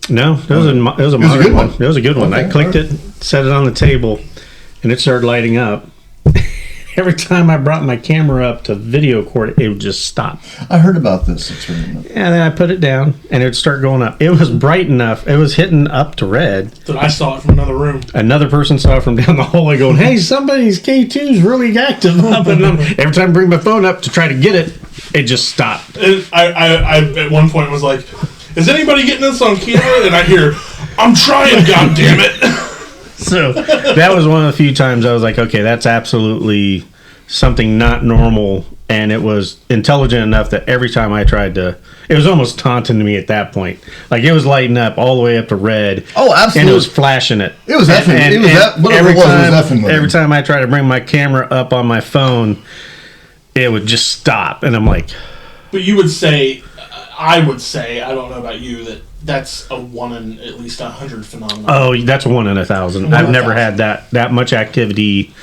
No, it was a modern one. It was a good one. Okay, I clicked it, set it on the table, and it started lighting up. Every time I brought my camera up to video record it, would just stop. I heard about this experiment. And then I put it down, and it would start going up. It was bright enough. It was hitting up to red. That I saw it from another room. Another person saw it from down the hallway going, hey, somebody's K2 is really active up. And every time I bring my phone up to try to get it, it just stopped. And I at one point was like, is anybody getting this on camera? And I hear, I'm trying, goddammit. So that was one of the few times I was like, okay, that's absolutely something not normal. And it was intelligent enough that every time I tried to, it was almost taunting to me at that point. Like it was lighting up all the way up to red. Oh, absolutely. And it was flashing it. It was effing. It was that. Whatever it was effing. Every time I tried to bring my camera up on my phone, it would just stop. And I'm like. But you would say, I would say, I don't know about you, that's a 1 in at least 100 phenomenon. Oh, that's 1 in 1,000. I've never had that much activity.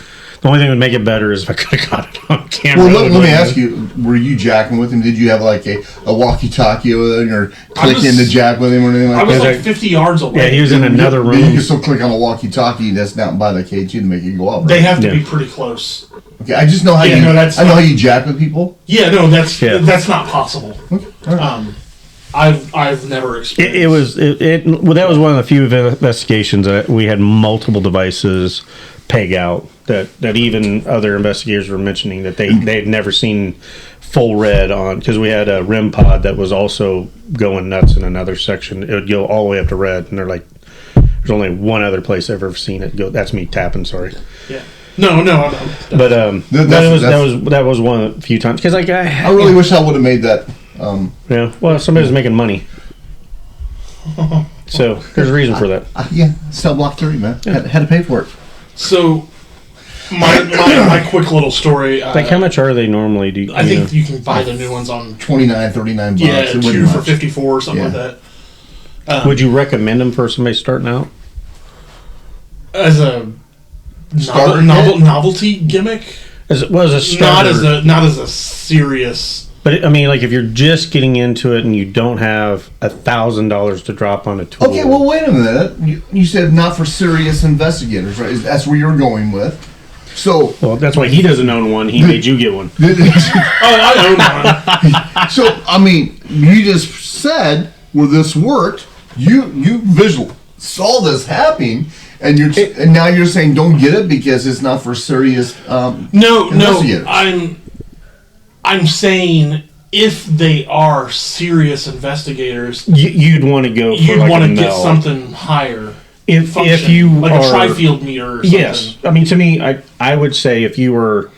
The only thing that would make it better is if I could have got it on camera. Well, let me ask you, were you jacking with him? Did you have like a walkie-talkie with him or clicking to jack with him or anything like that? I was like 50 yards away. Yeah, he was in another room. You can still click on a walkie-talkie that's down by the K2 to make it go up. Right? They have to be pretty close. Okay, I just know how I know how you jack with people. Yeah, no, that's not possible. Okay. Right. I've never experienced. Well, that was one of the few investigations that we had multiple devices peg out that even other investigators were mentioning that they had never seen full red on, because we had a REM pod that was also going nuts in another section. It would go all the way up to red, and they're like, there's only one other place I've ever seen it go. That's me tapping. Sorry. Yeah. No. But that was one of the few times, because like I really wish I would have made that. Yeah, well, somebody was making money, so there's a reason for that. Yeah, cell block theory, man. Yeah. Had to pay for it. So, my quick little story. Like, how much are they normally? I think you can buy the new ones on $29, $39. Yeah, 2 for $54 or something like that. Would you recommend them for somebody starting out? As a novelty gimmick? As a starter. Not as a serious. But I mean, like, if you're just getting into it and you don't have $1,000 to drop on a tool. Okay, well, wait a minute. You said not for serious investigators, right? That's where you're going with. So, well, that's why he doesn't own one. He made you get one. I own one. So, I mean, you just said where this worked. You saw this happening, and now you're saying don't get it because it's not for serious. No. I'm saying if they are serious investigators, you'd want to go. You'd want to get something higher. If you like a tri-field meter or something. Yes. I mean, to me, I would say if you were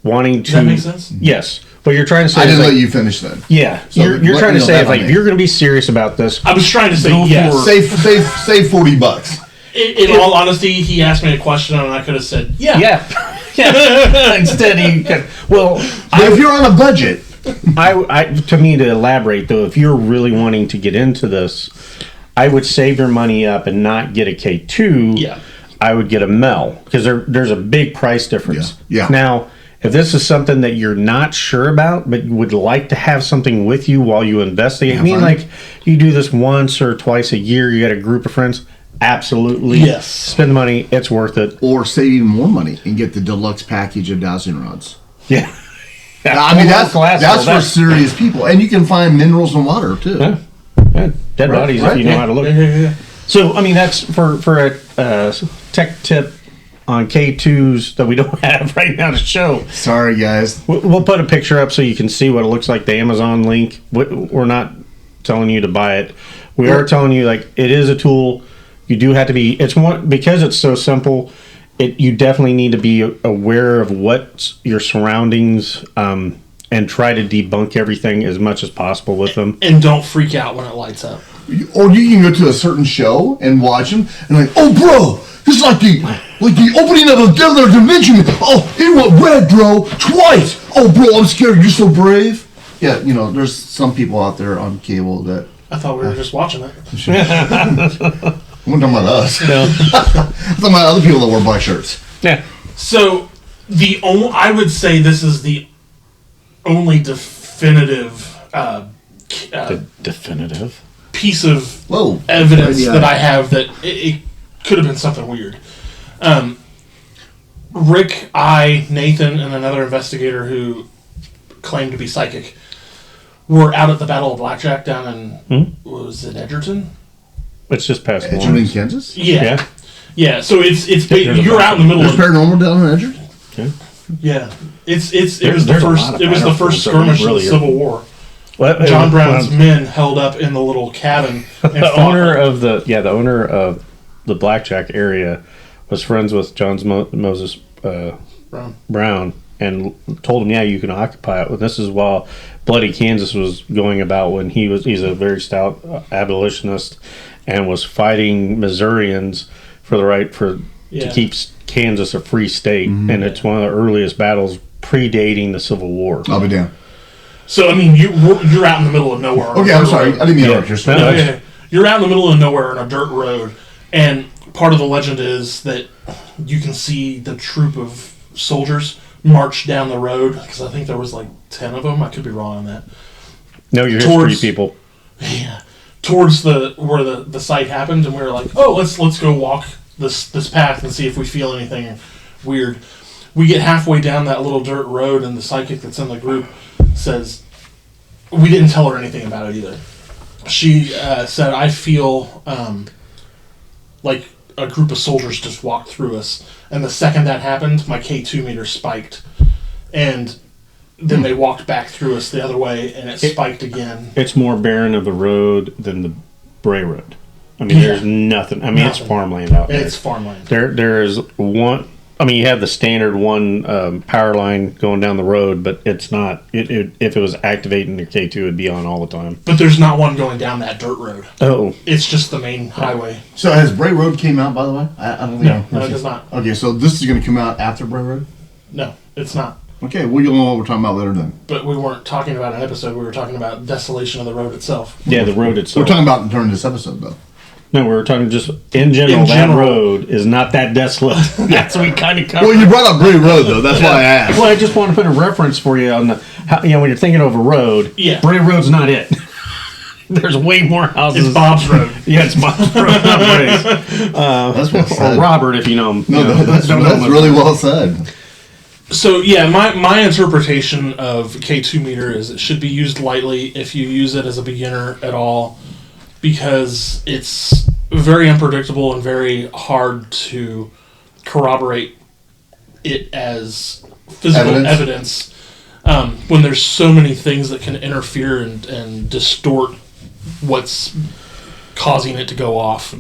wanting to... Does that make sense? Yes. What you're trying to say I didn't let you finish then. Yeah. So you're trying to say, if you're going to be serious about this... I was trying to say, yes. Save $40. In all honesty, he asked me a question and I could have said, yeah. Yeah. Instead, if you're on a budget... to me, to elaborate, though, if you're really wanting to get into this... I would save your money up and not get a K2. Yeah. I would get a Mel, because there's a big price difference. Yeah. Now, if this is something that you're not sure about, but would like to have something with you while you investigate, like you do this once or twice a year, you got a group of friends, absolutely. Yes. Spend the money, it's worth it. Or save even more money and get the deluxe package of dowsing rods. Yeah. I mean, that's for serious people. And you can find minerals and water, too. Yeah. Dead bodies if you know how to look. Yeah. So, I mean, that's for a tech tip on K2s that we don't have right now to show. Sorry, guys. We'll put a picture up so you can see what it looks like, the Amazon link. We're not telling you to buy it. We are telling you, like, it is a tool. You do have to be... because it's so simple, you definitely need to be aware of what your surroundings... and try to debunk everything as much as possible with them. And don't freak out when it lights up. Or you can go to a certain show and watch them and like, oh, bro, this is like the opening of another dimension. Oh, it went red, bro, twice. Oh, bro, I'm scared. You're so brave. Yeah, there's some people out there on cable that... I thought we were just watching it. I'm talking about us. No. I'm talking about other people that wear black shirts. Yeah. So, I would say this is the only definitive definitive piece of Whoa. evidence Yeah. that I have that it could have been something weird. Rick, Nathan, and another investigator who claimed to be psychic were out at the Battle of Blackjack down in, was it Edgerton? It's just past Edgerton, Lawrence. Kansas? Yeah. Yeah, so it's There's a you're out in the middle There's of paranormal down in Edgerton? Okay. yeah. It was There's the a first lot of it was the first battlefields skirmish of the really are- Civil War. Well, John Brown's well, men held up in the little cabin. And the owner of the owner of the Blackjack area was friends with John's Moses Brown and told him, yeah, you can occupy it. Well, this is while Bloody Kansas was going about when he's a very stout abolitionist and was fighting Missourians for the right to keep Kansas a free state. And it's one of the earliest battles predating the Civil War. I'll be down. So I mean, you're out in the middle of nowhere. Okay, I'm sorry. I didn't mean to interrupt you. Yeah. You're out in the middle of nowhere on a dirt road, and part of the legend is that you can see the troop of soldiers march down the road, because I think there was like 10 of them. I could be wrong on that. No, you're history people. Yeah, towards where the site happened, and we were like, oh, let's go walk this path and see if we feel anything weird. We get halfway down that little dirt road, and the psychic that's in the group says, we didn't tell her anything about it either. She said, I feel like a group of soldiers just walked through us. And the second that happened, my K2 meter spiked. And then they walked back through us the other way, and it spiked again. It's more barren of a road than the Bray Road. I mean, there's nothing. I mean, it's farmland out there. It's farmland. There is one. I mean, you have the standard one power line going down the road, but it's not. If it was activating your K2, it'd be on all the time. But there's not one going down that dirt road. Oh, It's just the main highway. So has Bray Road came out, by the way? I don't know. No, it does not. Okay, so this is going to come out after Bray Road? No, it's not. Okay, we'll know what we're talking about later then. But we weren't talking about an episode. We were talking about desolation of the road itself. yeah, the road itself. We're talking about during this episode, though. No, we were talking just in general. That road is not that desolate. That's what we kind of covered. Well, you brought up Bray Road, though. That's why I asked. Well, I just want to put a reference for you on when you're thinking of a road. Yeah. Bray Road's not it. There's way more houses. It's Bob's Road. Yeah, it's Bob's Road, not Bray's. That's well said. Or Robert, if you know him. No, that's really well said. So, yeah, my interpretation of K2 meter is it should be used lightly if you use it as a beginner at all, because it's very unpredictable and very hard to corroborate it as physical evidence when there's so many things that can interfere and distort what's causing it to go off.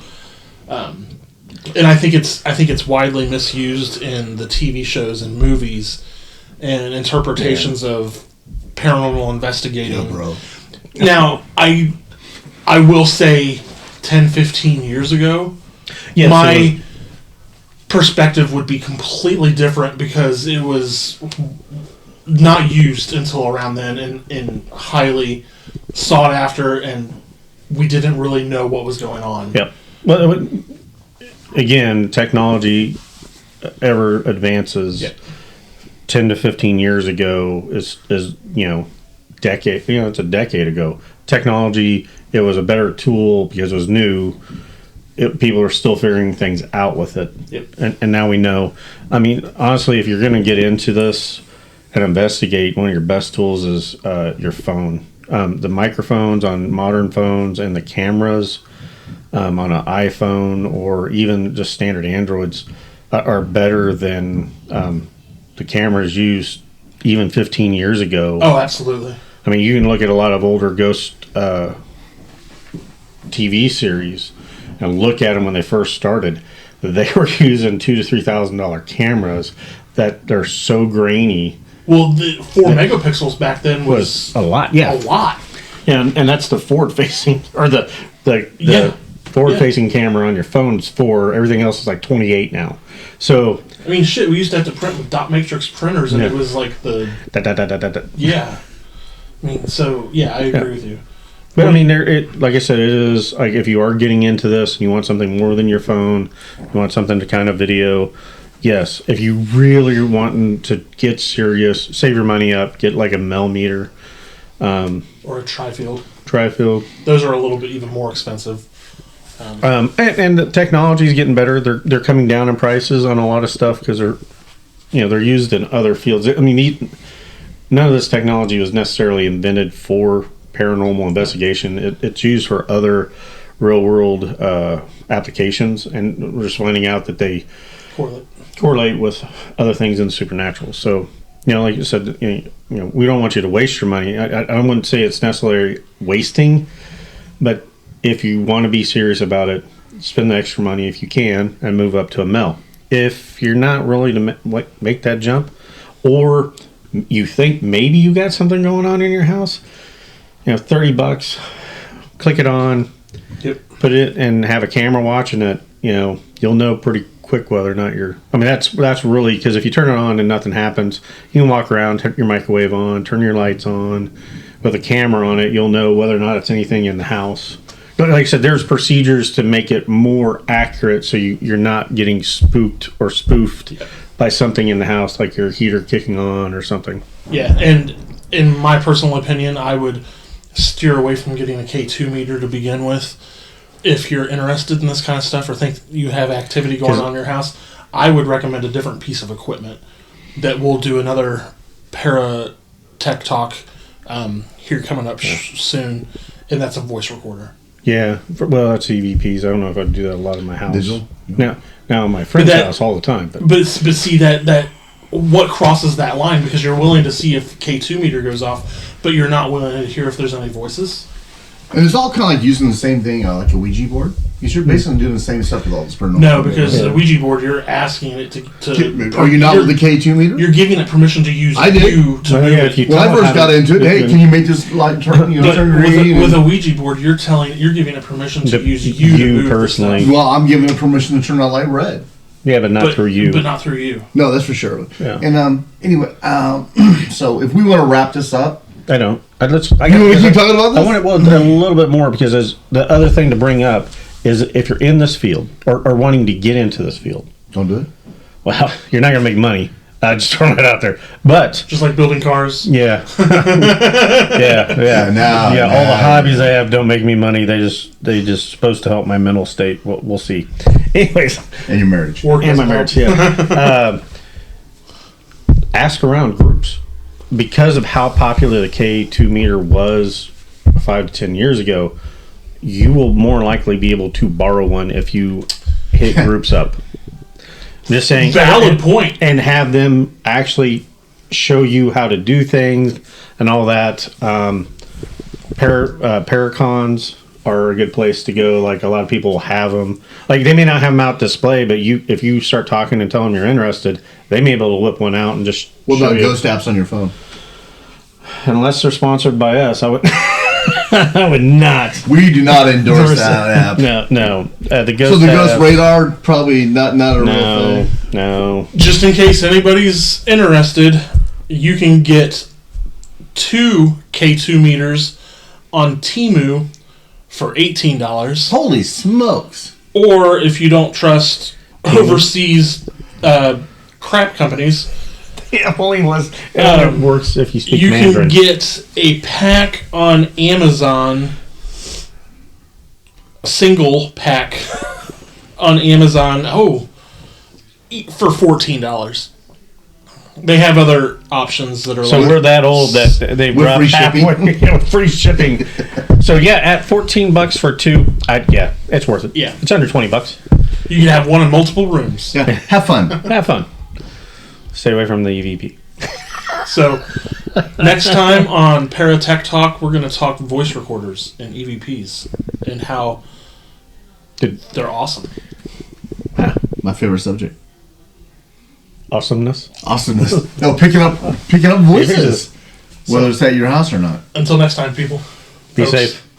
And I think it's widely misused in the TV shows and movies and interpretations of paranormal investigating. Yeah, bro. Now, I will say 10, 15 years ago, Yes, my perspective would be completely different because it was not used until around then and highly sought after, and we didn't really know what was going on. Yep. Well, again, technology ever advances. Yeah. 10 to 15 years ago is decade. It's a decade ago. Technology, it was a better tool because it was new. People are still figuring things out with it. Yep. And now we know. I mean, honestly, if you're going to get into this and investigate, one of your best tools is your phone. The microphones on modern phones and the cameras on an iPhone or even just standard Androids are better than the cameras used even 15 years ago. Oh, absolutely. I mean, you can look at a lot of older ghost TV series and look at them when they first started. They were using $2,000 to $3,000 cameras that are so grainy. Well, the 4 megapixels back then was a lot. Yeah, a lot. Yeah, and that's the forward-facing or the forward-facing camera on your phone's 4. Everything else is like 28 now. So I mean, shit, we used to have to print with dot matrix printers, and it was like the yeah. I mean, so yeah, I agree with you. But I mean, like I said, it is like if you are getting into this and you want something more than your phone, you want something to kind of video. Yes, if you really are wanting to get serious, save your money up, get like a millimeter. Or a tri-field. tri-field. Those are a little bit even more expensive. And the technology is getting better. They're coming down in prices on a lot of stuff because they're used in other fields. I mean, none of this technology was necessarily invented for paranormal investigation. It's used for other real world applications, and we're just finding out that they correlate with other things in the supernatural. So, like you said, we don't want you to waste your money. I wouldn't say it's necessarily wasting, but if you want to be serious about it, spend the extra money if you can and move up to a mil. If you're not really to make that jump, or you think maybe you got something going on in your house, $30, click it on, put it and have a camera watching it. You'll know pretty quick whether or not that's really, because if you turn it on and nothing happens, you can walk around, turn your microwave on, turn your lights on. With a camera on it, you'll know whether or not it's anything in the house. But like I said, there's procedures to make it more accurate so you're not getting spooked or spoofed by something in the house, like your heater kicking on or something. Yeah, and in my personal opinion, I would steer away from getting a K2 meter to begin with. If you're interested in this kind of stuff or think you have activity going on in your house, I would recommend a different piece of equipment that we'll do another para tech talk here coming up soon, and that's a voice recorder. Yeah, that's EVPs. I don't know if I'd do that a lot in my house. Digital? Now in my friend's house all the time. But see that what crosses that line, because you're willing to see if K2 meter goes off, but you're not willing to hear if there's any voices. And it's all kind of like using the same thing, like a Ouija board. Because you're basically doing the same stuff with all this paranormal. No, because the Ouija board, you're asking it to are you not with the K2 meter? You're giving it permission to use I did. you to move it. When I first got into it, hey, can you make this light turn, turn green? With a Ouija board, you're giving it permission to use you to move personally. Well, I'm giving it permission to turn that light red. Yeah, but not through you. But not through you. No, that's for sure. Yeah. And anyway, so if we want to wrap this up, I don't. You want to keep talking about this? I want it a little bit more, because the other thing to bring up is if you're in this field or wanting to get into this field. Don't do it. Well, you're not going to make money. Just throwing it out there. But just like building cars. Yeah. Yeah. All the hobbies I have don't make me money. They just supposed to help my mental state. We'll see. Anyways. And your marriage. And my marriage. Yeah. Ask around groups. Because of how popular the K2 meter was 5 to 10 years ago, you will more likely be able to borrow one if you hit groups up. Just saying. Valid point. And have them actually show you how to do things and all that. Paracons are a good place to go. Like, a lot of people have them. Like, they may not have them out display, but if you start talking and tell them you're interested, they may be able to whip one out and just What about ghost apps on your phone? Unless they're sponsored by us, I would I would not. We do not endorse that app. No. The ghost. So the ghost radar, probably not a real thing. No. Just in case anybody's interested, you can get 2 K2 meters on Temu for $18. Holy smokes! Or if you don't trust overseas crap companies, yeah, only unless it works if you speak Mandarin. You can get a pack on Amazon, single pack on Amazon. For $14. They have other options that are. So we're that old that they with free shipping. With free shipping. So yeah, at $14 for 2, it's worth it. Yeah, it's under $20. You can have one in multiple rooms. Yeah, have fun. Have fun. Stay away from the EVP. So next time on Paratech Talk, we're going to talk voice recorders and EVPs and how they're awesome. My favorite subject. Awesomeness. No, picking up voices, whether it's at your house or not. Until next time, people. Be Folks. safe.